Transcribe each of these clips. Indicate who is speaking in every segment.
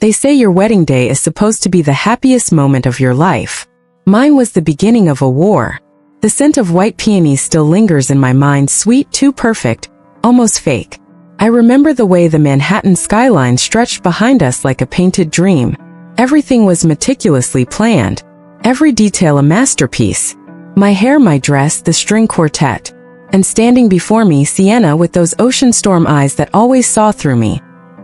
Speaker 1: They say your wedding day is supposed to be the happiest moment of your life. Mine was the beginning of a war. The scent of white peonies still lingers in my mind, sweet, too perfect, almost fake. I remember the way the Manhattan skyline stretched behind us like a painted dream. Everything was meticulously planned. Every detail a masterpiece. My hair, my dress, the string quartet. And standing before me, Sienna with those ocean storm eyes that always saw through me.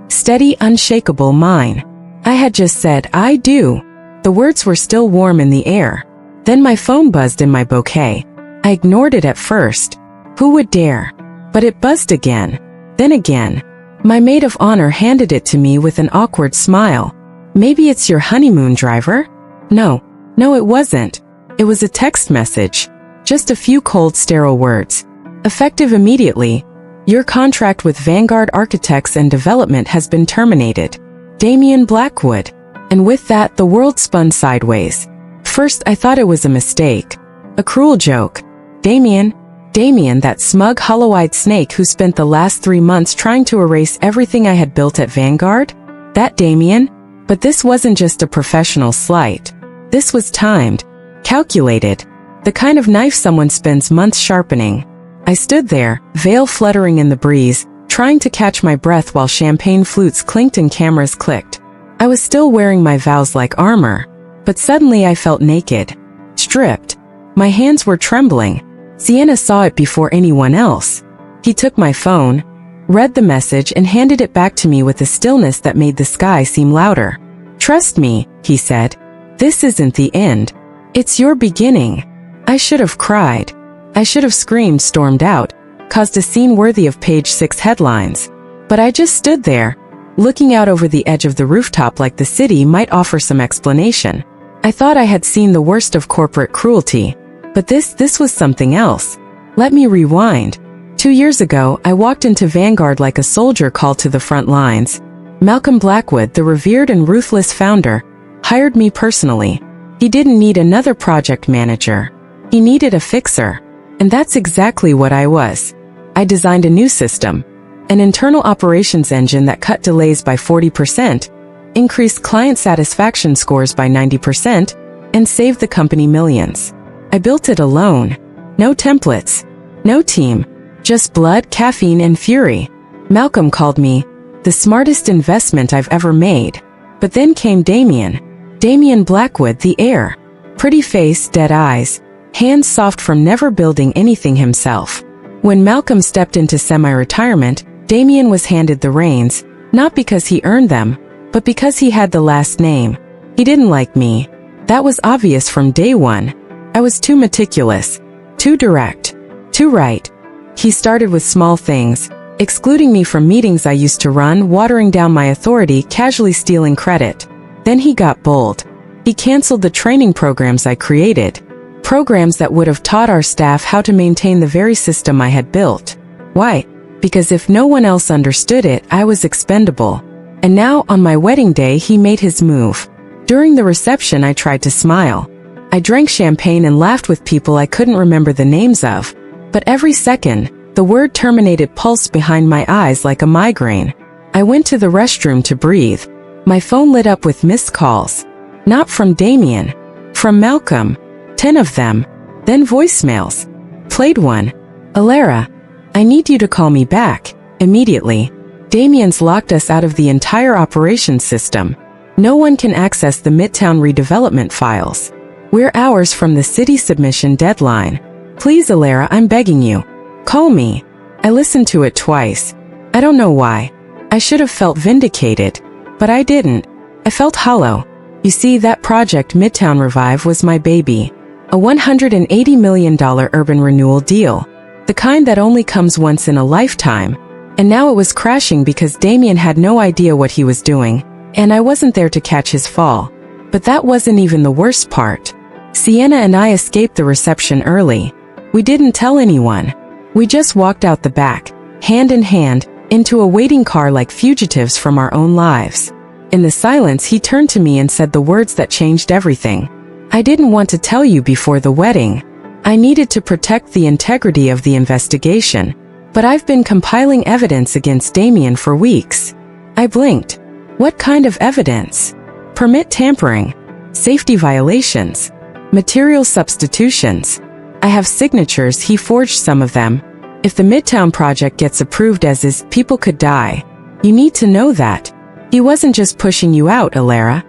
Speaker 1: Steady, unshakable, mine. I had just said, I do. The words were still warm in the air. Then my phone buzzed in my bouquet. I ignored it at first. Who would dare? But it buzzed again. Then again. My maid of honor handed it to me with an awkward smile. Maybe it's your honeymoon, driver? No, it wasn't. It was a text message. Just a few cold, sterile words. Effective immediately. Your contract with Vanguard Architects and Development has been terminated. Damian Blackwood. And with that, the world spun sideways. First, I thought it was a mistake. A cruel joke. Damian, that smug, hollow-eyed snake who spent the last 3 months trying to erase everything I had built at Vanguard? That Damian? But this wasn't just a professional slight. This was timed. Calculated. The kind of knife someone spends months sharpening. I stood there, veil fluttering in the breeze, trying to catch my breath while champagne flutes clinked and cameras clicked. I was still wearing my vows like armor. But suddenly I felt naked. Stripped. My hands were trembling. Sienna saw it before anyone else. He took my phone, read the message and handed it back to me with a stillness that made the sky seem louder. Trust me, he said. This isn't the end. It's your beginning. I should have cried. I should have screamed, stormed out, caused a scene worthy of page 6 headlines. But I just stood there, looking out over the edge of the rooftop like the city might offer some explanation. I thought I had seen the worst of corporate cruelty. But this was something else. Let me rewind. 2 years ago, I walked into Vanguard like a soldier called to the front lines. Malcolm Blackwood, the revered and ruthless founder, hired me personally. He didn't need another project manager. He needed a fixer. And that's exactly what I was. I designed a new system, an internal operations engine that cut delays by 40%, increased client satisfaction scores by 90%, and saved the company millions. I built it alone. No templates. No team. Just blood, caffeine, and fury. Malcolm called me the smartest investment I've ever made. But then came Damian Blackwood, the heir. Pretty face, dead eyes, hands soft from never building anything himself. When Malcolm stepped into semi-retirement, Damian was handed the reins, not because he earned them, but because he had the last name. He didn't like me. That was obvious from day one. I was too meticulous, too direct, too right. He started with small things, excluding me from meetings I used to run, watering down my authority, casually stealing credit. Then he got bold. He canceled the training programs I created. Programs that would have taught our staff how to maintain the very system I had built. Why? Because if no one else understood it, I was expendable. And now, on my wedding day, he made his move. During the reception, I tried to smile. I drank champagne and laughed with people I couldn't remember the names of. But every second, the word terminated pulsed behind my eyes like a migraine. I went to the restroom to breathe. My phone lit up with missed calls. Not from Damian. From Malcolm. 10 of them. Then voicemails. Played one. Alara, I need you to call me back. Immediately. Damian's locked us out of the entire operations system. No one can access the Midtown redevelopment files. We're hours from the city submission deadline. Please, Alara, I'm begging you. Call me. I listened to it twice. I don't know why. I should have felt vindicated. But I didn't. I felt hollow. You see, that project Midtown Revive was my baby. A $180 million urban renewal deal. The kind that only comes once in a lifetime. And now it was crashing because Damian had no idea what he was doing, and I wasn't there to catch his fall. But that wasn't even the worst part. Sienna and I escaped the reception early. We didn't tell anyone. We just walked out the back, hand in hand, into a waiting car like fugitives from our own lives. In the silence, he turned to me and said the words that changed everything. I didn't want to tell you before the wedding. I needed to protect the integrity of the investigation. But I've been compiling evidence against Damian for weeks. I blinked. What kind of evidence? Permit tampering, safety violations, material substitutions. I have signatures, he forged some of them. If the Midtown project gets approved as is, people could die. You need to know that. He wasn't just pushing you out, Alara.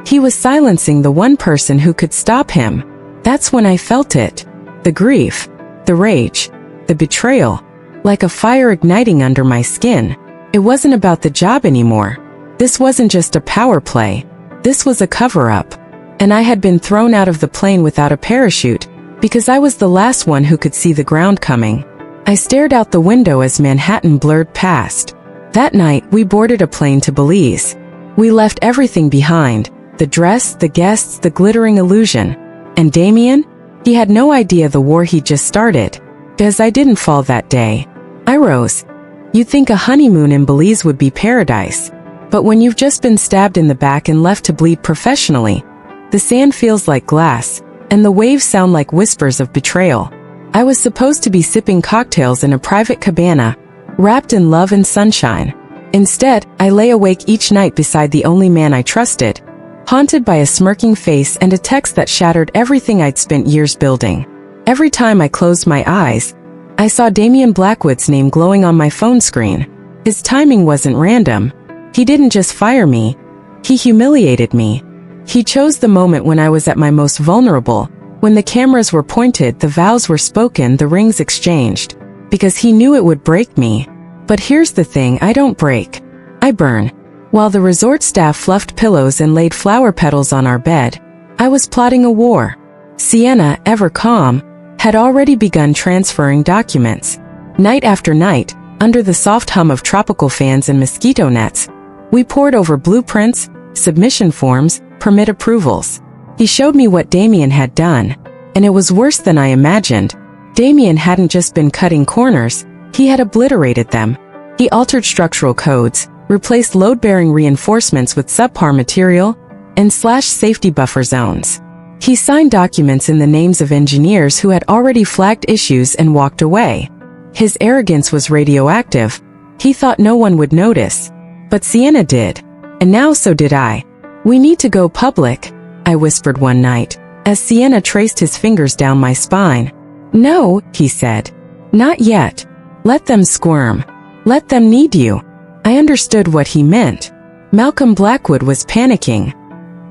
Speaker 1: He was silencing the one person who could stop him. That's when I felt it. The grief, the rage, the betrayal, like a fire igniting under my skin. It wasn't about the job anymore. This wasn't just a power play. This was a cover-up. And I had been thrown out of the plane without a parachute, because I was the last one who could see the ground coming. I stared out the window as Manhattan blurred past. That night, we boarded a plane to Belize. We left everything behind, the dress, the guests, the glittering illusion. And Damien? He had no idea the war he'd just started. Because I didn't fall that day. I rose. You'd think a honeymoon in Belize would be paradise. But when you've just been stabbed in the back and left to bleed professionally, the sand feels like glass, and the waves sound like whispers of betrayal. I was supposed to be sipping cocktails in a private cabana, wrapped in love and sunshine. Instead, I lay awake each night beside the only man I trusted, haunted by a smirking face and a text that shattered everything I'd spent years building. Every time I closed my eyes, I saw Damien Blackwood's name glowing on my phone screen. His timing wasn't random. He didn't just fire me. He humiliated me. He chose the moment when I was at my most vulnerable, when the cameras were pointed, the vows were spoken, the rings exchanged. Because he knew it would break me. But here's the thing, I don't break. I burn. While the resort staff fluffed pillows and laid flower petals on our bed, I was plotting a war. Sienna, ever calm, had already begun transferring documents. Night after night, under the soft hum of tropical fans and mosquito nets, we pored over blueprints, submission forms, permit approvals. He showed me what Damien had done, and it was worse than I imagined. Damien hadn't just been cutting corners, he had obliterated them. He altered structural codes, replaced load-bearing reinforcements with subpar material, and slashed safety buffer zones. He signed documents in the names of engineers who had already flagged issues and walked away. His arrogance was radioactive. He thought no one would notice. But Sienna did. And now so did I. We need to go public, I whispered one night, as Sienna traced his fingers down my spine. No, he said. Not yet. Let them squirm. Let them need you. I understood what he meant. Malcolm Blackwood was panicking.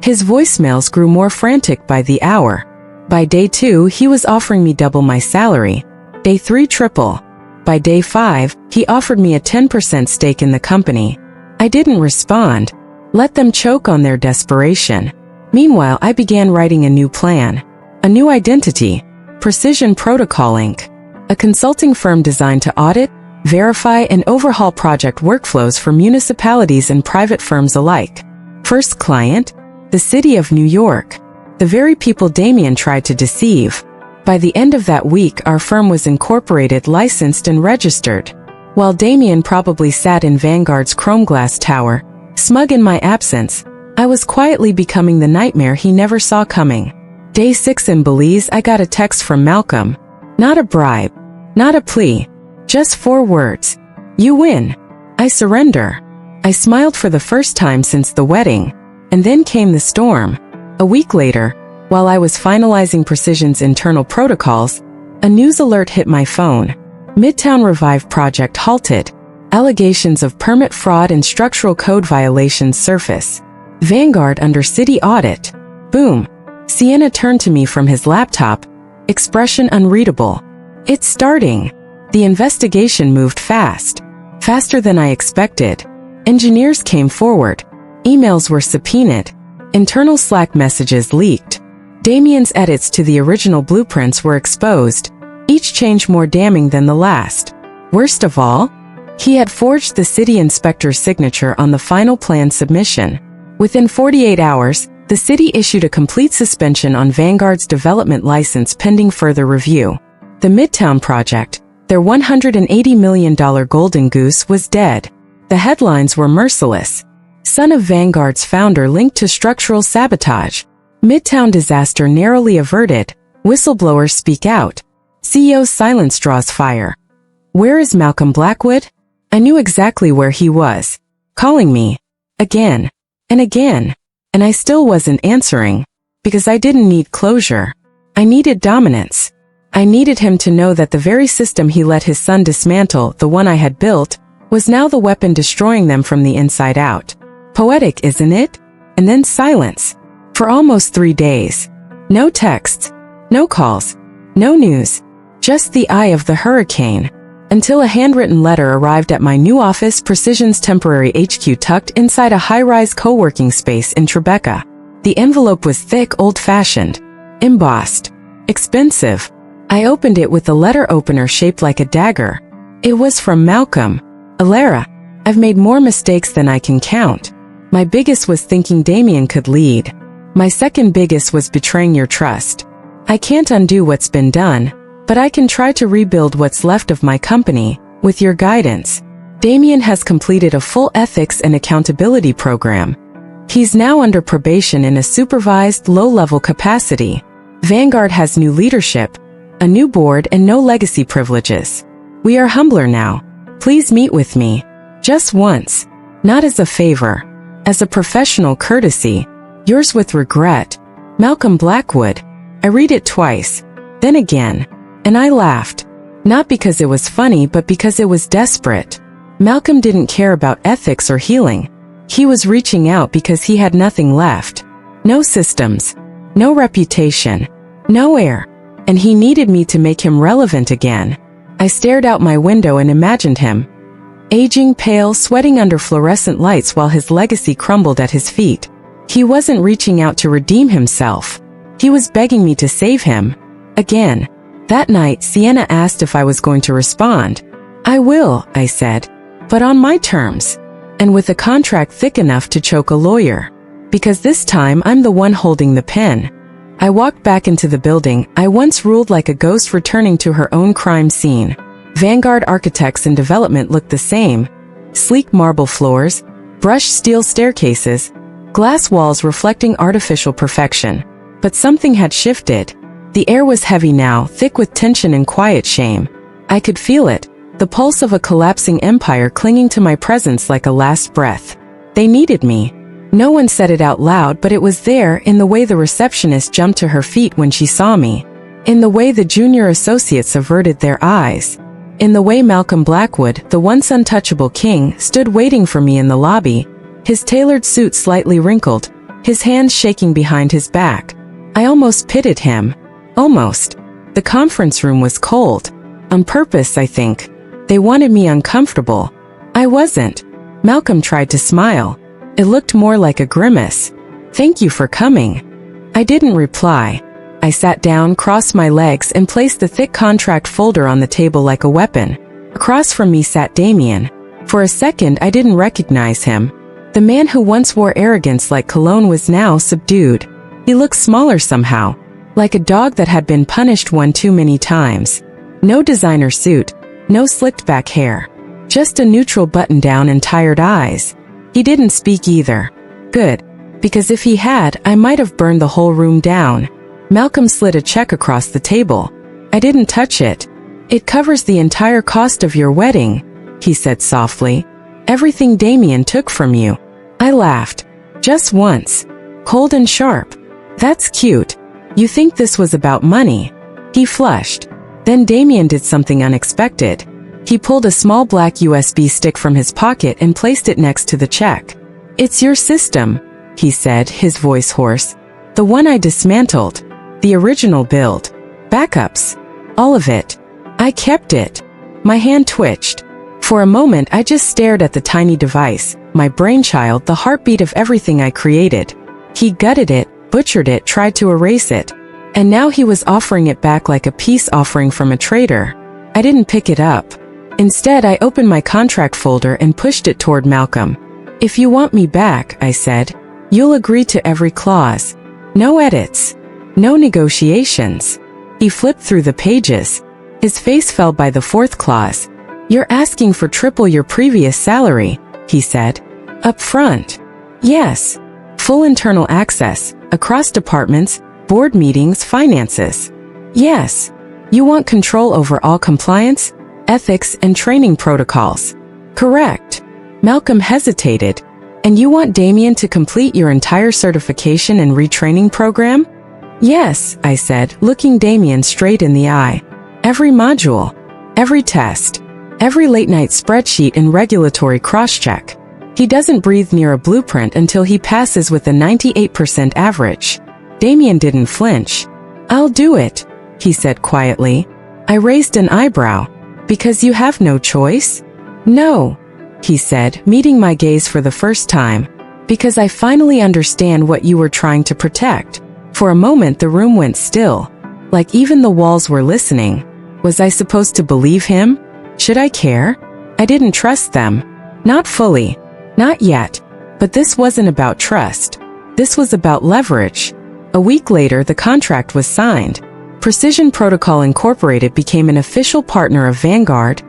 Speaker 1: His voicemails grew more frantic by the hour. By day 2, he was offering me double my salary. Day 3, triple. By day 5, he offered me a 10% stake in the company. I didn't respond. Let them choke on their desperation. Meanwhile, I began writing a new plan. A new identity. Precision Protocol Inc. A consulting firm designed to audit, verify, and overhaul project workflows for municipalities and private firms alike. First client? The city of New York. The very people Damien tried to deceive. By the end of that week, our firm was incorporated, licensed, and registered. While Damien probably sat in Vanguard's chrome glass tower, smug in my absence, I was quietly becoming the nightmare he never saw coming. Day 6 in Belize, I got a text from Malcolm. Not a bribe. Not a plea. Just 4 words. You win. I surrender. I smiled for the first time since the wedding. And then came the storm. A week later, while I was finalizing Precision's internal protocols, a news alert hit my phone. Midtown Revive project halted. Allegations of permit fraud and structural code violations surface. Vanguard under city audit. Boom. Sienna turned to me from his laptop, expression unreadable. It's starting. The investigation moved fast. Faster than I expected. Engineers came forward. Emails were subpoenaed. Internal Slack messages leaked. Damien's edits to the original blueprints were exposed, each change more damning than the last. Worst of all, he had forged the city inspector's signature on the final plan submission. Within 48 hours, the city issued a complete suspension on Vanguard's development license pending further review. The Midtown project, their $180 million golden goose, was dead. The headlines were merciless. Son of Vanguard's founder linked to structural sabotage. Midtown disaster narrowly averted. Whistleblowers speak out. CEO's silence draws fire. Where is Malcolm Blackwood? I knew exactly where he was. Calling me. Again. And again. And I still wasn't answering. Because I didn't need closure. I needed dominance. I needed him to know that the very system he let his son dismantle, the one I had built, was now the weapon destroying them from the inside out. Poetic, isn't it? And then silence. For almost 3 days. No texts. No calls. No news. Just the eye of the hurricane. Until a handwritten letter arrived at my new office, Precision's temporary HQ tucked inside a high-rise co-working space in Tribeca. The envelope was thick, old-fashioned. Embossed. Expensive. I opened it with the letter opener shaped like a dagger. It was from Malcolm. Alara, I've made more mistakes than I can count. My biggest was thinking Damien could lead. My second biggest was betraying your trust. I can't undo what's been done, but I can try to rebuild what's left of my company, with your guidance. Damien has completed a full ethics and accountability program. He's now under probation in a supervised, low-level capacity. Vanguard has new leadership, a new board, and no legacy privileges. We are humbler now. Please meet with me. Just once. Not as a favor. As a professional courtesy. Yours with regret. Malcolm Blackwood. I read it twice. Then again. And I laughed. Not because it was funny, but because it was desperate. Malcolm didn't care about ethics or healing. He was reaching out because he had nothing left. No systems. No reputation. No air. And he needed me to make him relevant again. I stared out my window and imagined him. Aging, pale, sweating under fluorescent lights while his legacy crumbled at his feet. He wasn't reaching out to redeem himself. He was begging me to save him. Again. That night, Sienna asked if I was going to respond. I will, I said. But on my terms. And with a contract thick enough to choke a lawyer. Because this time I'm the one holding the pen. I walked back into the building I once ruled, like a ghost returning to her own crime scene. Vanguard architects and development looked the same. Sleek marble floors, brushed steel staircases, glass walls reflecting artificial perfection. But something had shifted. The air was heavy now, thick with tension and quiet shame. I could feel it, the pulse of a collapsing empire clinging to my presence like a last breath. They needed me. No one said it out loud, but it was there, in the way the receptionist jumped to her feet when she saw me. In the way the junior associates averted their eyes. In the way Malcolm Blackwood, the once untouchable king, stood waiting for me in the lobby, his tailored suit slightly wrinkled, his hands shaking behind his back. I almost pitied him. Almost. The conference room was cold. On purpose, I think. They wanted me uncomfortable. I wasn't. Malcolm tried to smile. It looked more like a grimace. Thank you for coming. I didn't reply. I sat down, crossed my legs, and placed the thick contract folder on the table like a weapon. Across from me sat Damien. For a second I didn't recognize him. The man who once wore arrogance like cologne was now subdued. He looked smaller somehow. Like a dog that had been punished one too many times. No designer suit. No slicked back hair. Just a neutral button-down and tired eyes. He didn't speak either. Good. Because if he had, I might have burned the whole room down. Malcolm slid a check across the table. I didn't touch it. It covers the entire cost of your wedding, he said softly. Everything Damien took from you. I laughed. Just once. Cold and sharp. That's cute. You think this was about money? He flushed. Then Damien did something unexpected. He pulled a small black USB stick from his pocket and placed it next to the check. It's your system, he said, his voice hoarse. The one I dismantled. The original build. Backups. All of it. I kept it. My hand twitched. For a moment I just stared at the tiny device, my brainchild, the heartbeat of everything I created. He gutted it, butchered it, tried to erase it. And now he was offering it back like a peace offering from a traitor. I didn't pick it up. Instead, I opened my contract folder and pushed it toward Malcolm. If you want me back, I said, you'll agree to every clause. No edits. No negotiations. He flipped through the pages. His face fell by the fourth clause. You're asking for triple your previous salary, he said. Up front. Yes. Full internal access, across departments, board meetings, finances. Yes. You want control over all compliance, ethics, and training protocols. Correct. Malcolm hesitated. And you want Damien to complete your entire certification and retraining program? Yes, I said, looking Damien straight in the eye. Every module, every test, every late-night spreadsheet and regulatory cross-check. He doesn't breathe near a blueprint until he passes with a 98% average. Damien didn't flinch. I'll do it, he said quietly. I raised an eyebrow. Because you have no choice? No, he said, meeting my gaze for the first time. Because I finally understand what you were trying to protect. For a moment the room went still. Like even the walls were listening. Was I supposed to believe him? Should I care? I didn't trust them. Not fully. Not yet. But this wasn't about trust. This was about leverage. A week later the contract was signed. Precision Protocol Incorporated became an official partner of Vanguard.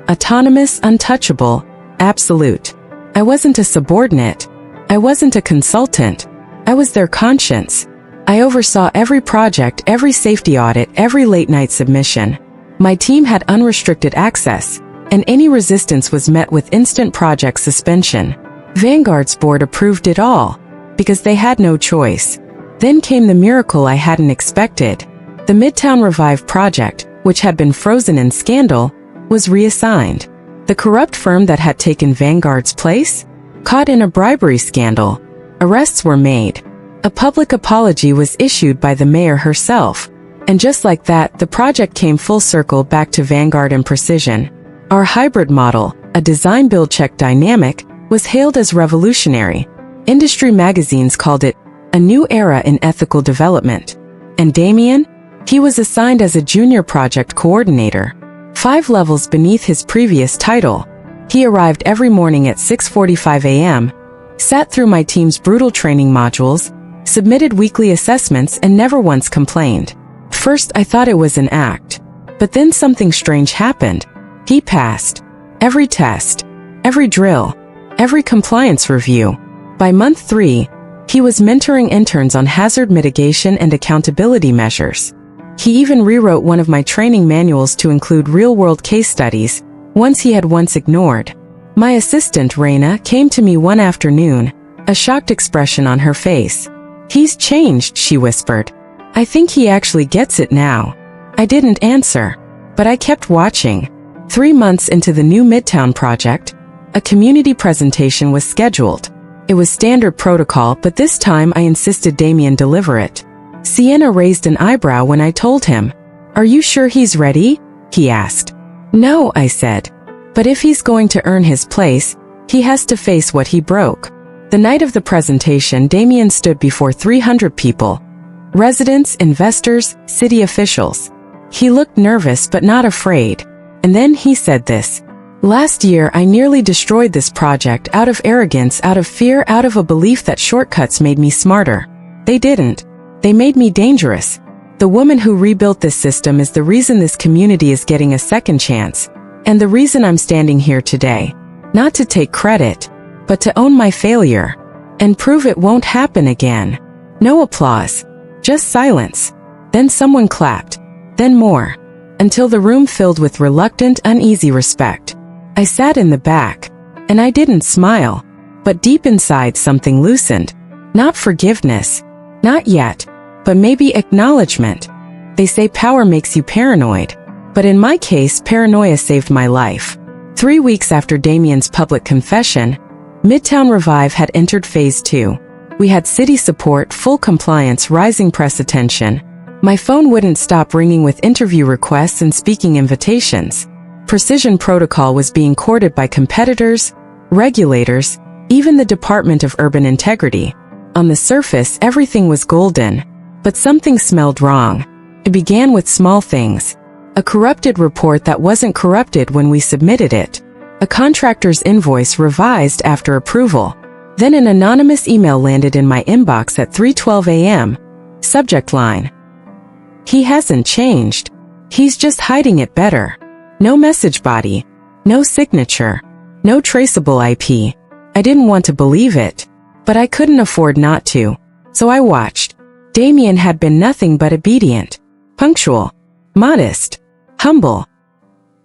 Speaker 1: Autonomous, untouchable, absolute. I wasn't a subordinate. I wasn't a consultant. I was their conscience. I oversaw every project, every safety audit, every late-night submission. My team had unrestricted access, and any resistance was met with instant project suspension. Vanguard's board approved it all, because they had no choice. Then came the miracle I hadn't expected. The Midtown Revive project, which had been frozen in scandal, was reassigned. The corrupt firm that had taken Vanguard's place? Caught in a bribery scandal. Arrests were made. A public apology was issued by the mayor herself. And just like that, the project came full circle back to Vanguard and Precision. Our hybrid model, a design-build-check dynamic, was hailed as revolutionary. Industry magazines called it a new era in ethical development. And Damien? He was assigned as a junior project coordinator, 5 levels beneath his previous title. He arrived every morning at 6:45 a.m., sat through my team's brutal training modules, submitted weekly assessments and never once complained. First I thought it was an act. But then something strange happened. He passed every test, every drill, every compliance review. By month 3, he was mentoring interns on hazard mitigation and accountability measures. He even rewrote one of my training manuals to include real-world case studies, ones he had once ignored. My assistant, Raina, came to me one afternoon, a shocked expression on her face. "He's changed," she whispered. "I think he actually gets it now." I didn't answer, but I kept watching. 3 months into the new Midtown project, a community presentation was scheduled. It was standard protocol, but this time I insisted Damien deliver it. Sienna raised an eyebrow when I told him. "Are you sure he's ready?" he asked. "No," I said. "But if he's going to earn his place, he has to face what he broke." The night of the presentation, Damien stood before 300 people. Residents, investors, city officials. He looked nervous but not afraid. And then he said this. "Last year I nearly destroyed this project out of arrogance, out of fear, out of a belief that shortcuts made me smarter. They didn't. They made me dangerous. The woman who rebuilt this system is the reason this community is getting a second chance, and the reason I'm standing here today. Not to take credit, but to own my failure, and prove it won't happen again." No applause, just silence. Then someone clapped, then more, until the room filled with reluctant, uneasy respect. I sat in the back, and I didn't smile, but deep inside something loosened. Not forgiveness, not yet, but maybe acknowledgement. They say power makes you paranoid, but in my case, paranoia saved my life. 3 weeks after Damien's public confession, Midtown Revive had entered Phase 2. We had city support, full compliance, rising press attention. My phone wouldn't stop ringing with interview requests and speaking invitations. Precision Protocol was being courted by competitors, regulators, even the Department of Urban Integrity. On the surface, everything was golden, but something smelled wrong. It began with small things. A corrupted report that wasn't corrupted when we submitted it. A contractor's invoice revised after approval. Then an anonymous email landed in my inbox at 3:12 a.m. Subject line. "He hasn't changed. He's just hiding it better." No message body. No signature. No traceable IP. I didn't want to believe it, but I couldn't afford not to. So I watched. Damien had been nothing but obedient, punctual, modest, humble.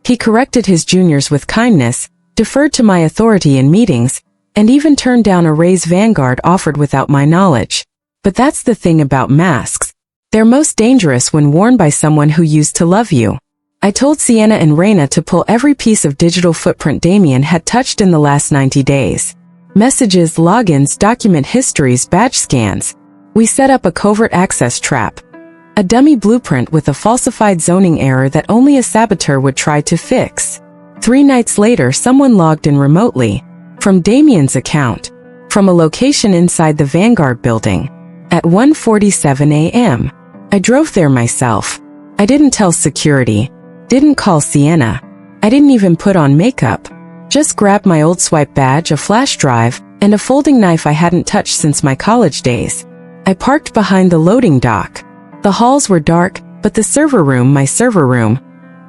Speaker 1: He corrected his juniors with kindness, deferred to my authority in meetings, and even turned down a raise Vanguard offered without my knowledge. But that's the thing about masks. They're most dangerous when worn by someone who used to love you. I told Sienna and Reina to pull every piece of digital footprint Damien had touched in the last 90 days. Messages, logins, document histories, badge scans. We set up a covert access trap. A dummy blueprint with a falsified zoning error that only a saboteur would try to fix. 3 nights later, someone logged in remotely. From Damien's account. From a location inside the Vanguard building. At 1:47 a.m. I drove there myself. I didn't tell security. Didn't call Sienna. I didn't even put on makeup. Just grabbed my old swipe badge, a flash drive, and a folding knife I hadn't touched since my college days. I parked behind the loading dock. The halls were dark, but the server room, my server room,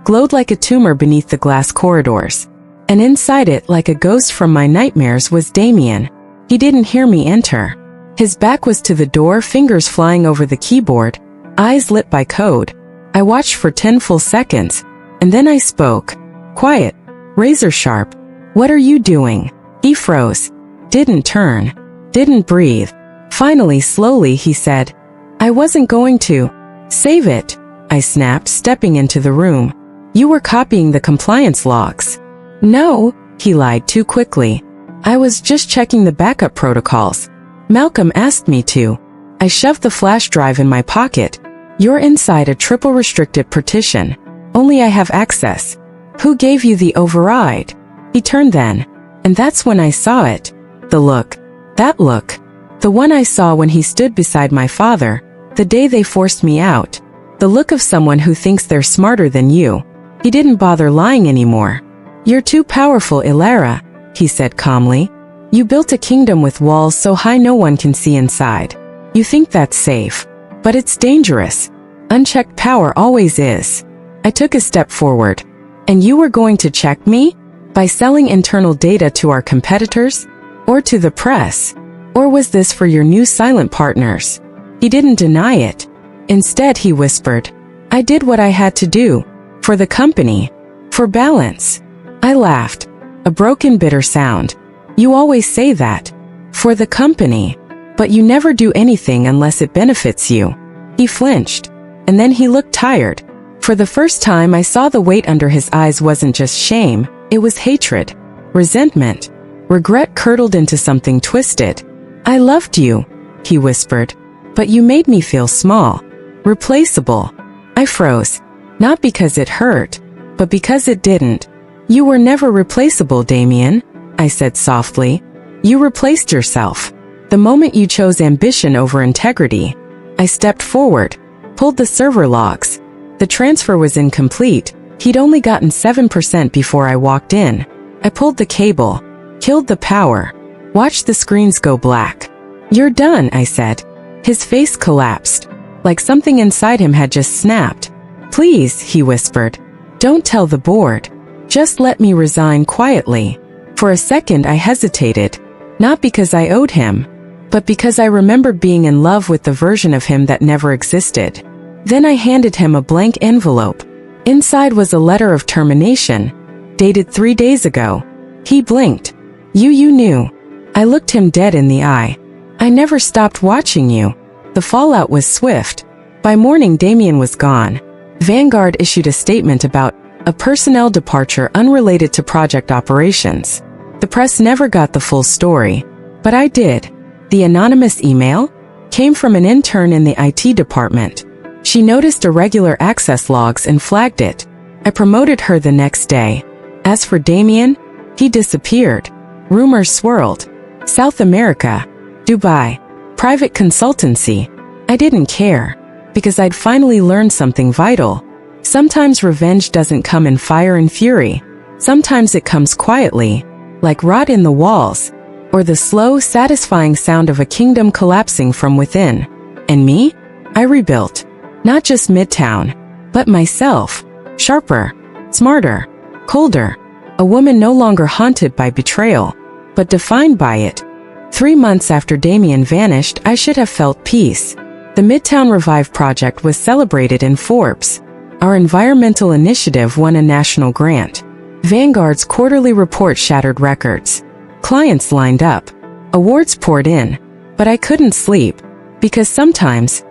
Speaker 1: glowed like a tumor beneath the glass corridors. And inside it, like a ghost from my nightmares, was Damien. He didn't hear me enter. His back was to the door, fingers flying over the keyboard, eyes lit by code. I watched for 10 full seconds, and then I spoke. Quiet, razor sharp. What are you doing? He froze. Didn't turn. Didn't breathe. Finally, slowly, he said, I wasn't going to. Save it, I snapped, stepping into the room. You were copying the compliance logs. No, he lied too quickly. I was just checking the backup protocols. Malcolm asked me to. I shoved the flash drive in my pocket. You're inside a triple restricted partition. Only I have access. Who gave you the override? He turned then. And that's when I saw it. The look. That look. The one I saw when he stood beside my father, the day they forced me out. The look of someone who thinks they're smarter than you. He didn't bother lying anymore. You're too powerful, Ilara, he said calmly. You built a kingdom with walls so high no one can see inside. You think that's safe. But it's dangerous. Unchecked power always is. I took a step forward. And you were going to check me? By selling internal data to our competitors? Or to the press? Or was this for your new silent partners? He didn't deny it. Instead, he whispered, I did what I had to do. For the company. For balance. I laughed. A broken, bitter sound. You always say that. For the company. But you never do anything unless it benefits you. He flinched. And then he looked tired. For the first time, I saw the weight under his eyes wasn't just shame, it was hatred. Resentment. Regret curdled into something twisted. I loved you, he whispered. But you made me feel small. Replaceable. I froze. Not because it hurt, but because it didn't. You were never replaceable, Damien, I said softly. You replaced yourself. The moment you chose ambition over integrity. I stepped forward, pulled the server logs. The transfer was incomplete. He'd only gotten 7% before I walked in. I pulled the cable, killed the power, watched the screens go black. You're done, I said. His face collapsed, like something inside him had just snapped. Please, he whispered. Don't tell the board. Just let me resign quietly. For a second I hesitated, not because I owed him, but because I remembered being in love with the version of him that never existed. Then I handed him a blank envelope. Inside was a letter of termination, dated 3 days ago. He blinked. You knew. I looked him dead in the eye. I never stopped watching you. The fallout was swift. By morning, Damien was gone. Vanguard issued a statement about a personnel departure unrelated to project operations. The press never got the full story, but I did. The anonymous email came from an intern in the IT department. She noticed irregular access logs and flagged it. I promoted her the next day. As for Damien, he disappeared. Rumors swirled. South America, Dubai, private consultancy. I didn't care, because I'd finally learned something vital. Sometimes revenge doesn't come in fire and fury. Sometimes it comes quietly, like rot in the walls, or the slow, satisfying sound of a kingdom collapsing from within. And me? I rebuilt. Not just Midtown, but myself. Sharper, smarter, colder. A woman no longer haunted by betrayal, but defined by it. 3 months after Damien vanished, I should have felt peace. The Midtown Revive project was celebrated in Forbes. Our environmental initiative won a national grant. Vanguard's quarterly report shattered records. Clients lined up. Awards poured in. But I couldn't sleep. Because sometimes,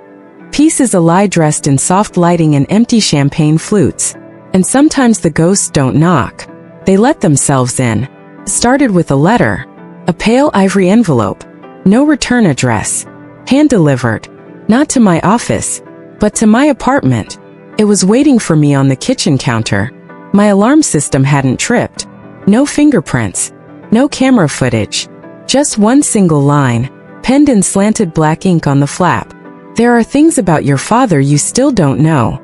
Speaker 1: peace is a lie dressed in soft lighting and empty champagne flutes. And sometimes the ghosts don't knock. They let themselves in. Started with a letter. A pale ivory envelope. No return address. Hand-delivered. Not to my office, but to my apartment. It was waiting for me on the kitchen counter. My alarm system hadn't tripped. No fingerprints. No camera footage. Just one single line, penned in slanted black ink on the flap. There are things about your father you still don't know.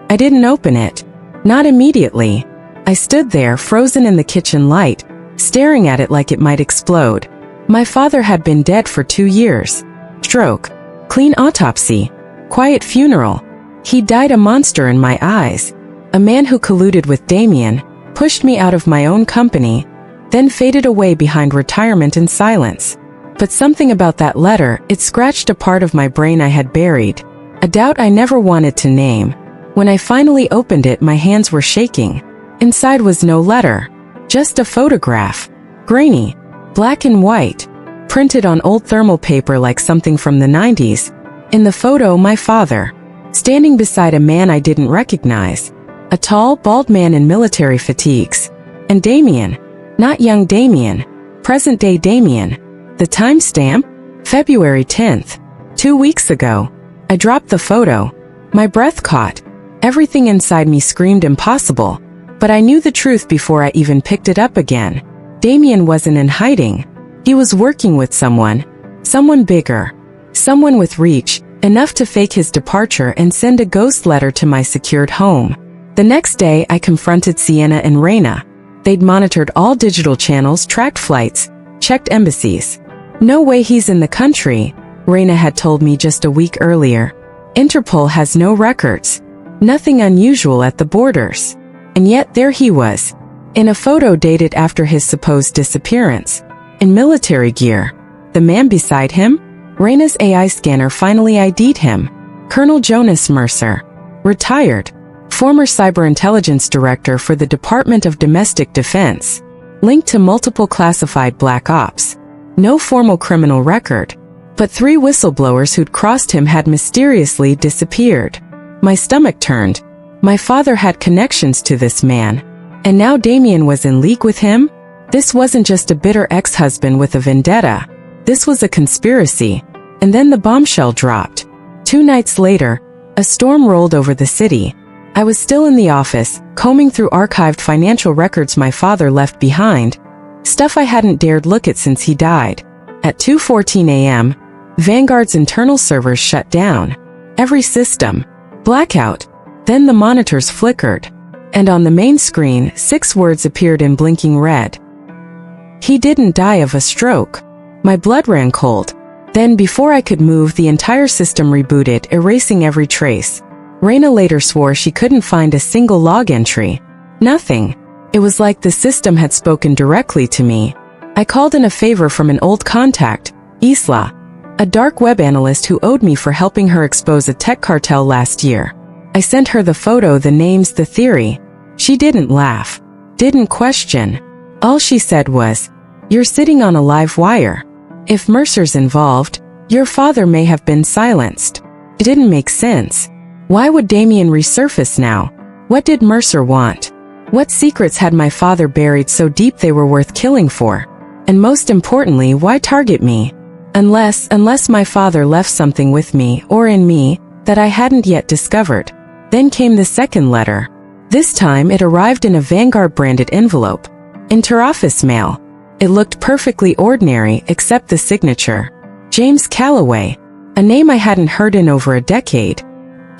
Speaker 1: I didn't open it. Not immediately. I stood there frozen in the kitchen light, staring at it like it might explode. My father had been dead for 2 years. Stroke. Clean autopsy. Quiet funeral. He died a monster in my eyes. A man who colluded with Damien, pushed me out of my own company, then faded away behind retirement and silence. But something about that letter, it scratched a part of my brain I had buried. A doubt I never wanted to name. When I finally opened it, my hands were shaking. Inside was no letter. Just a photograph. Grainy. Black and white. Printed on old thermal paper like something from the 90s. In the photo, my father. Standing beside a man I didn't recognize. A tall, bald man in military fatigues. And Damien. Not young Damien. Present-day Damien. The timestamp? February 10th. 2 weeks ago. I dropped the photo. My breath caught. Everything inside me screamed impossible. But I knew the truth before I even picked it up again. Damien wasn't in hiding. He was working with someone. Someone bigger. Someone with reach, enough to fake his departure and send a ghost letter to my secured home. The next day, I confronted Sienna and Raina. They'd monitored all digital channels, tracked flights, checked embassies. No way he's in the country, Raina had told me just a week earlier. Interpol has no records. Nothing unusual at the borders. And yet there he was. In a photo dated after his supposed disappearance. In military gear. The man beside him? Raina's AI scanner finally ID'd him. Colonel Jonas Mercer. Retired. Former cyber intelligence director for the Department of Domestic Defense. Linked to multiple classified black ops. No formal criminal record. But 3 whistleblowers who'd crossed him had mysteriously disappeared. My stomach turned. My father had connections to this man. And now Damien was in league with him? This wasn't just a bitter ex-husband with a vendetta. This was a conspiracy. And then the bombshell dropped. 2 nights later, a storm rolled over the city. I was still in the office, combing through archived financial records my father left behind. Stuff I hadn't dared look at since he died. At 2:14 a.m., Vanguard's internal servers shut down. Every system. Blackout. Then the monitors flickered. And on the main screen, 6 words appeared in blinking red. He didn't die of a stroke. My blood ran cold. Then before I could move, the entire system rebooted, erasing every trace. Raina later swore she couldn't find a single log entry. Nothing. It was like the system had spoken directly to me. I called in a favor from an old contact, Isla, a dark web analyst who owed me for helping her expose a tech cartel last year. I sent her the photo, the names, the theory. She didn't laugh. Didn't question. All she said was, "You're sitting on a live wire. If Mercer's involved, your father may have been silenced." It didn't make sense. Why would Damien resurface now? What did Mercer want? What secrets had my father buried so deep they were worth killing for? And most importantly, why target me? Unless my father left something with me, or in me, that I hadn't yet discovered. Then came the second letter. This time it arrived in a Vanguard-branded envelope. Interoffice mail. It looked perfectly ordinary except the signature. James Calloway. A name I hadn't heard in over a decade.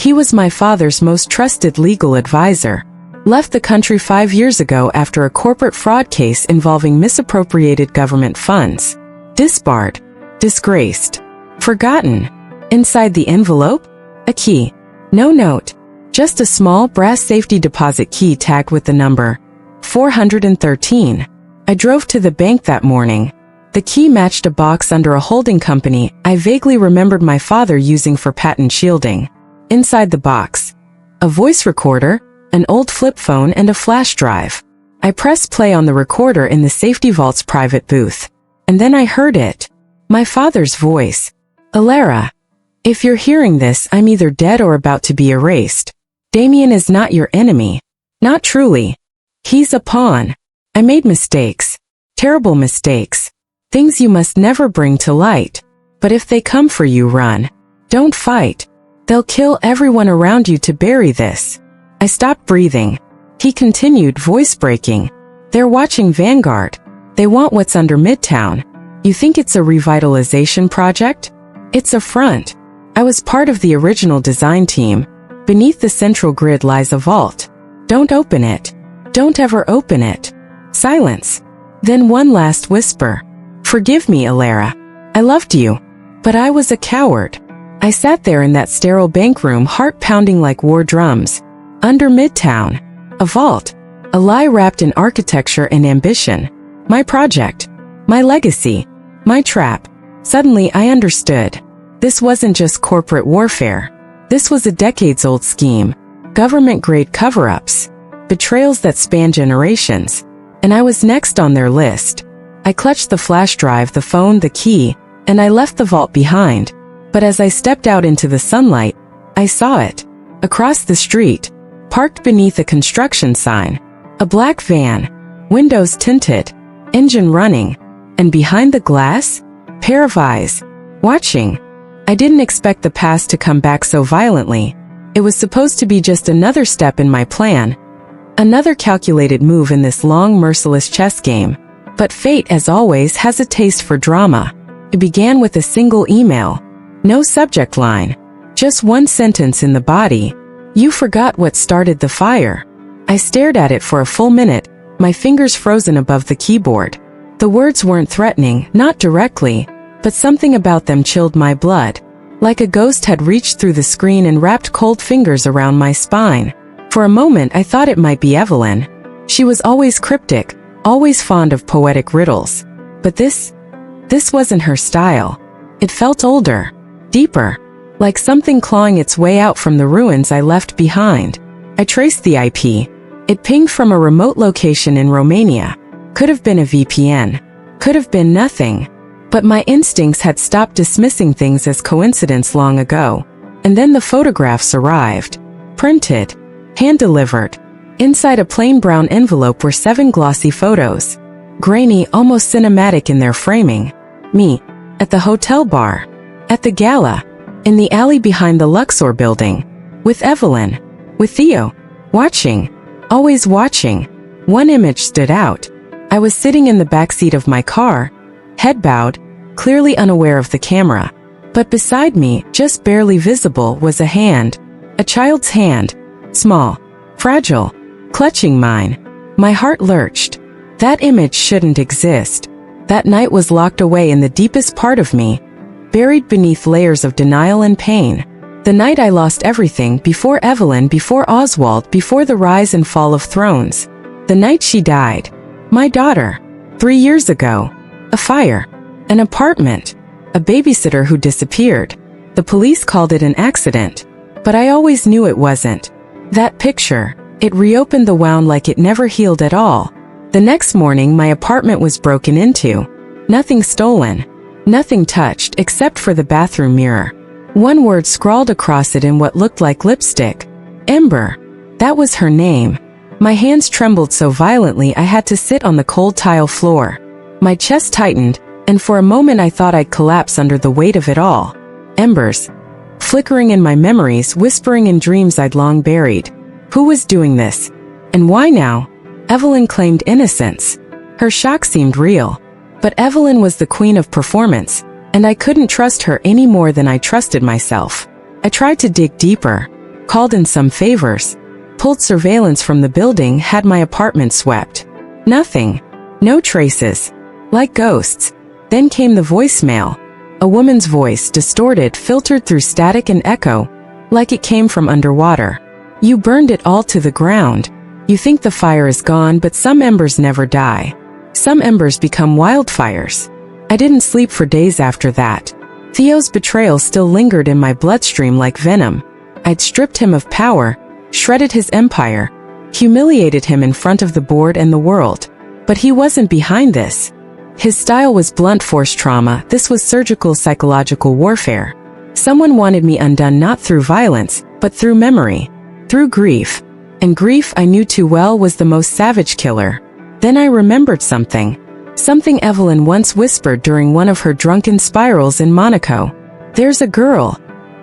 Speaker 1: He was my father's most trusted legal advisor. Left the country 5 years ago after a corporate fraud case involving misappropriated government funds. Disbarred. Disgraced. Forgotten. Inside the envelope? A key. No note. Just a small brass safety deposit key tagged with the number 413. I drove to the bank that morning. The key matched a box under a holding company I vaguely remembered my father using for patent shielding. Inside the box, a voice recorder, an old flip phone, and a flash drive. I pressed play on the recorder in the safety vault's private booth. And then I heard it. My father's voice. Alara, if you're hearing this, I'm either dead or about to be erased. Damien is not your enemy. Not truly. He's a pawn. I made mistakes. Terrible mistakes. Things you must never bring to light. But if they come for you, run. Don't fight. They'll kill everyone around you to bury this. I stopped breathing. He continued, voice breaking. They're watching Vanguard. They want what's under Midtown. You think it's a revitalization project? It's a front. I was part of the original design team. Beneath the central grid lies a vault. Don't open it. Don't ever open it. Silence. Then one last whisper. Forgive me, Alara. I loved you. But I was a coward. I sat there in that sterile bank room, heart pounding like war drums. Under Midtown. A vault. A lie wrapped in architecture and ambition. My project. My legacy. My trap. Suddenly I understood. This wasn't just corporate warfare. This was a decades-old scheme. Government-grade cover-ups. Betrayals that span generations. And I was next on their list. I clutched the flash drive, the phone, the key, and I left the vault behind. But as I stepped out into the sunlight, I saw it. Across the street. Parked beneath a construction sign. A black van. Windows tinted. Engine running. And behind the glass? Pair of eyes. Watching. I didn't expect the past to come back so violently. It was supposed to be just another step in my plan. Another calculated move in this long, merciless chess game. But fate, as always, has a taste for drama. It began with a single email. No subject line. Just one sentence in the body. You forgot what started the fire. I stared at it for a full minute, my fingers frozen above the keyboard. The words weren't threatening, not directly, but something about them chilled my blood. Like a ghost had reached through the screen and wrapped cold fingers around my spine. For a moment I thought it might be Evelyn. She was always cryptic, always fond of poetic riddles. But this wasn't her style. It felt older, deeper, like something clawing its way out from the ruins I left behind. I traced the IP. It pinged from a remote location in Romania. Could have been a VPN. Could have been nothing. But my instincts had stopped dismissing things as coincidence long ago. And then the photographs arrived. Printed. Hand-delivered. Inside a plain brown envelope were 7 glossy photos. Grainy, almost cinematic in their framing. Me. At the hotel bar. At the gala. In the alley behind the Luxor building. With Evelyn. With Theo. Watching. Always watching. One image stood out. I was sitting in the backseat of my car, head bowed, clearly unaware of the camera. But beside me, just barely visible, was a hand. A child's hand. Small. Fragile. Clutching mine. My heart lurched. That image shouldn't exist. That night was locked away in the deepest part of me, buried beneath layers of denial and pain. The night I lost everything, before Evelyn, before Oswald, before the rise and fall of thrones. The night she died. My daughter. 3 years ago. A fire. An apartment. A babysitter who disappeared. The police called it an accident. But I always knew it wasn't. That picture. It reopened the wound like it never healed at all. The next morning my apartment was broken into. Nothing stolen. Nothing touched except for the bathroom mirror. One word scrawled across it in what looked like lipstick. Ember. That was her name. My hands trembled so violently I had to sit on the cold tile floor. My chest tightened, and for a moment I thought I'd collapse under the weight of it all. Embers. Flickering in my memories, whispering in dreams I'd long buried. Who was doing this? And why now? Evelyn claimed innocence. Her shock seemed real. But Evelyn was the queen of performance, and I couldn't trust her any more than I trusted myself. I tried to dig deeper, called in some favors, pulled surveillance from the building, had my apartment swept. Nothing. No traces. Like ghosts. Then came the voicemail. A woman's voice, distorted, filtered through static and echo, like it came from underwater. You burned it all to the ground. You think the fire is gone, but some embers never die. Some embers become wildfires. I didn't sleep for days after that. Theo's betrayal still lingered in my bloodstream like venom. I'd stripped him of power, shredded his empire, humiliated him in front of the board and the world. But he wasn't behind this. His style was blunt force trauma. This was surgical psychological warfare. Someone wanted me undone not through violence, but through memory, through grief. And grief I knew too well was the most savage killer. Then I remembered something. Something Evelyn once whispered during one of her drunken spirals in Monaco. There's a girl.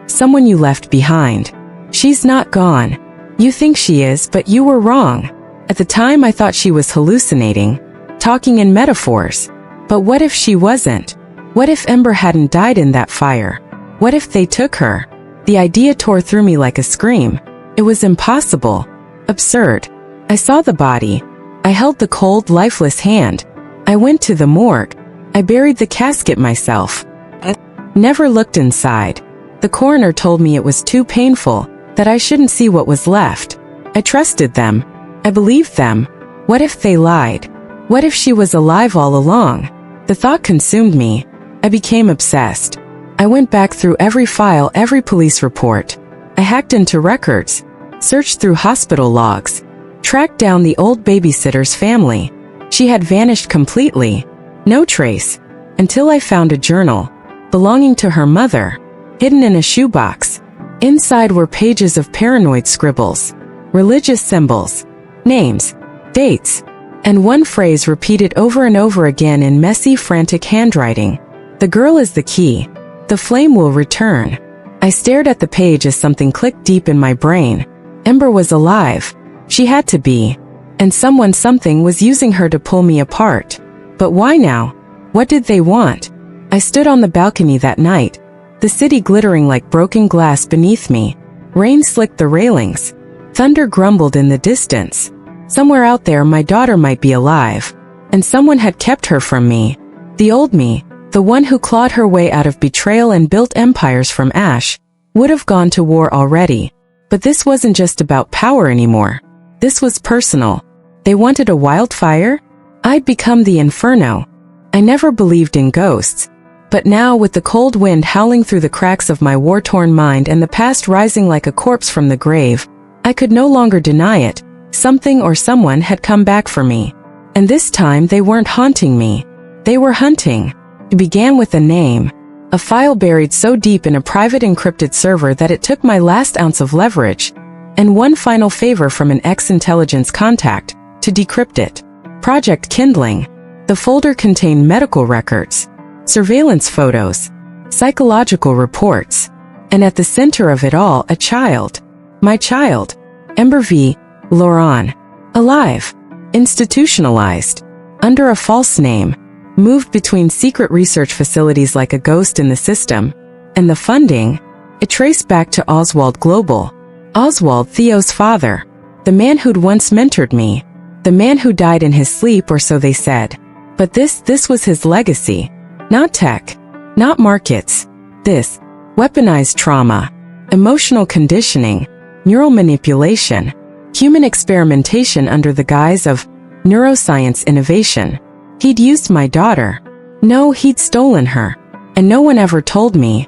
Speaker 1: Someone you left behind. She's not gone. You think she is, but you were wrong. At the time I thought she was hallucinating, talking in metaphors. But what if she wasn't? What if Ember hadn't died in that fire? What if they took her? The idea tore through me like a scream. It was impossible. Absurd. I saw the body. I held the cold, lifeless hand. I went to the morgue. I buried the casket myself. I never looked inside. The coroner told me it was too painful, that I shouldn't see what was left. I trusted them. I believed them. What if they lied? What if she was alive all along? The thought consumed me. I became obsessed. I went back through every file, every police report. I hacked into records, searched through hospital logs, tracked down the old babysitter's family. She had vanished completely. No trace. Until I found a journal, belonging to her mother, hidden in a shoebox. Inside were pages of paranoid scribbles, religious symbols, names, dates, and one phrase repeated over and over again in messy, frantic handwriting. The girl is the key. The flame will return. I stared at the page as something clicked deep in my brain. Ember was alive. She had to be. And something was using her to pull me apart. But why now? What did they want? I stood on the balcony that night, the city glittering like broken glass beneath me. Rain slicked the railings. Thunder grumbled in the distance. Somewhere out there my daughter might be alive. And someone had kept her from me. The old me, the one who clawed her way out of betrayal and built empires from ash, would have gone to war already. But this wasn't just about power anymore. This was personal. They wanted a wildfire? I'd become the inferno. I never believed in ghosts. But now, with the cold wind howling through the cracks of my war-torn mind and the past rising like a corpse from the grave, I could no longer deny it. Something or someone had come back for me. And this time they weren't haunting me. They were hunting. It began with a name. A file buried so deep in a private encrypted server that it took my last ounce of leverage, and one final favor from an ex-intelligence contact, to decrypt it. Project Kindling. The folder contained medical records, surveillance photos, psychological reports, and at the center of it all, a child. My child. Ember V. Lauren. Alive. Institutionalized. Under a false name. Moved between secret research facilities like a ghost in the system. And the funding? It traced back to Oswald Global. Oswald, Theo's father. The man who'd once mentored me. The man who died in his sleep, or so they said. But this was his legacy. Not tech. Not markets. This. Weaponized trauma. Emotional conditioning. Neural manipulation. Human experimentation under the guise of neuroscience innovation. He'd used my daughter. No, he'd stolen her. And no one ever told me.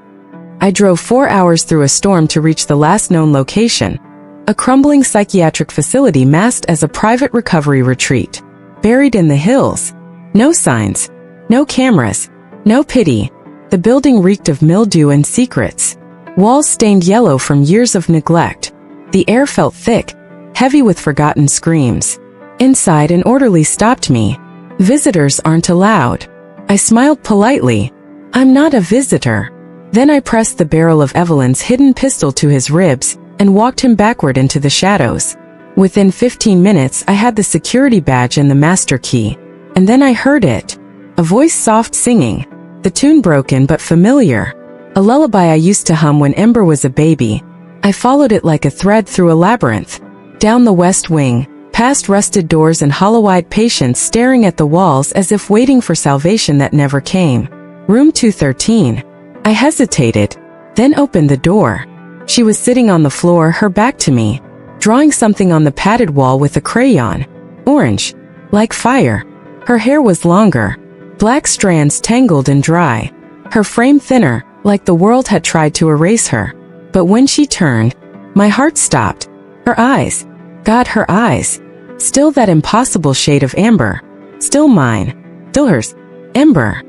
Speaker 1: I drove 4 hours through a storm to reach the last known location. A crumbling psychiatric facility masked as a private recovery retreat. Buried in the hills. No signs. No cameras. No pity. The building reeked of mildew and secrets. Walls stained yellow from years of neglect. The air felt thick, heavy with forgotten screams. Inside, an orderly stopped me. Visitors aren't allowed. I smiled politely. I'm not a visitor. Then I pressed the barrel of Evelyn's hidden pistol to his ribs and walked him backward into the shadows. Within 15 minutes, I had the security badge and the master key. And then I heard it. A voice soft singing. The tune broken but familiar. A lullaby I used to hum when Ember was a baby. I followed it like a thread through a labyrinth. Down the west wing, past rusted doors and hollow-eyed patients staring at the walls as if waiting for salvation that never came. Room 213. I hesitated, then opened the door. She was sitting on the floor, her back to me, drawing something on the padded wall with a crayon. Orange. Like fire. Her hair was longer. Black strands tangled and dry. Her frame thinner, like the world had tried to erase her. But when she turned, my heart stopped. Her eyes. God, her eyes. Still that impossible shade of amber. Still mine. Still hers. Ember.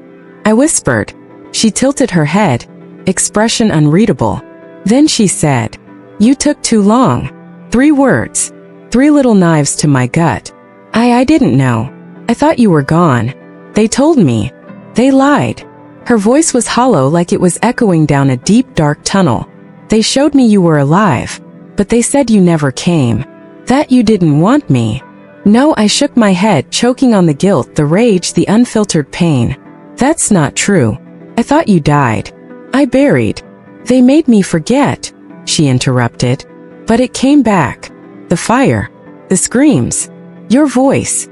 Speaker 1: I whispered. She tilted her head, expression unreadable. Then she said, "You took too long." 3 words. 3 little knives to my gut. I didn't know. I thought you were gone. They told me. They lied. Her voice was hollow, like it was echoing down a deep, dark tunnel. They showed me you were alive, but they said you never came. That you didn't want me. No, I shook my head, choking on the guilt, the rage, the unfiltered pain. That's not true. I thought you died. I buried. They made me forget, she interrupted. But it came back. The fire. The screams. Your voice.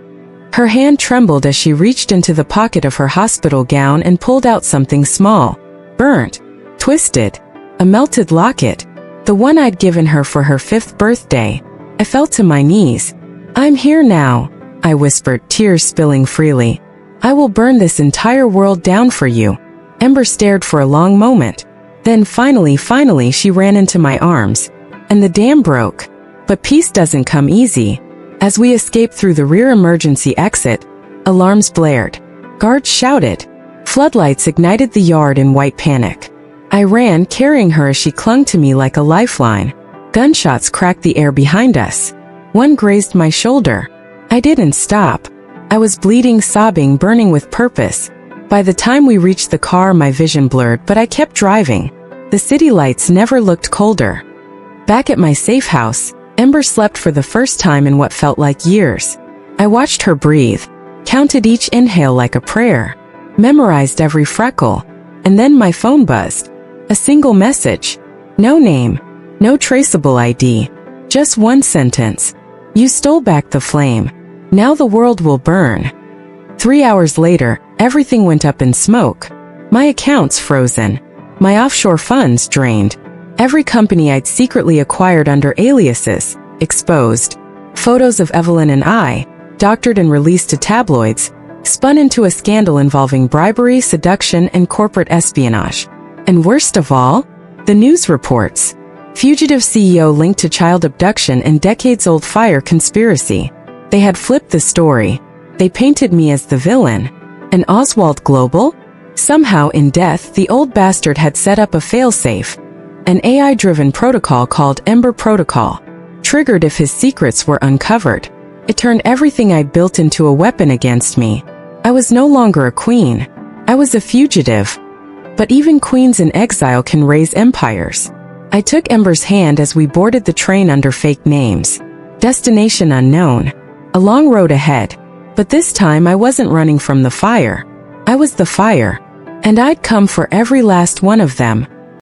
Speaker 1: Her hand trembled as she reached into the pocket of her hospital gown and pulled out something small, burnt, twisted, a melted locket, the one I'd given her for her 5th birthday. I fell to my knees. I'm here now, I whispered, tears spilling freely. I will burn this entire world down for you. Ember stared for a long moment. Then finally she ran into my arms. And the dam broke. But peace doesn't come easy. As we escaped through the rear emergency exit, alarms blared. Guards shouted. Floodlights ignited the yard in white panic. I ran, carrying her as she clung to me like a lifeline. Gunshots cracked the air behind us. One grazed my shoulder. I didn't stop. I was bleeding, sobbing, burning with purpose. By the time we reached the car, my vision blurred, but I kept driving. The city lights never looked colder. Back at my safe house, Ember slept for the first time in what felt like years. I watched her breathe, counted each inhale like a prayer, memorized every freckle, and then my phone buzzed. A single message. No name, no traceable ID, just one sentence. You stole back the flame. Now the world will burn. 3 hours later, everything went up in smoke. My accounts frozen. My offshore funds drained. Every company I'd secretly acquired under aliases, exposed. Photos of Evelyn and I, doctored and released to tabloids, spun into a scandal involving bribery, seduction, and corporate espionage. And worst of all, the news reports. Fugitive CEO linked to child abduction and decades-old fire conspiracy. They had flipped the story. They painted me as the villain. And Oswald Global? Somehow in death, the old bastard had set up a failsafe. An AI-driven protocol called Ember Protocol, triggered if his secrets were uncovered. It turned everything I'd built into a weapon against me. I was no longer a queen. I was a fugitive. But even queens in exile can raise empires. I took Ember's hand as we boarded the train under fake names. Destination unknown. A long road ahead. But this time I wasn't running from the fire. I was the fire. And I'd come for every last one of them.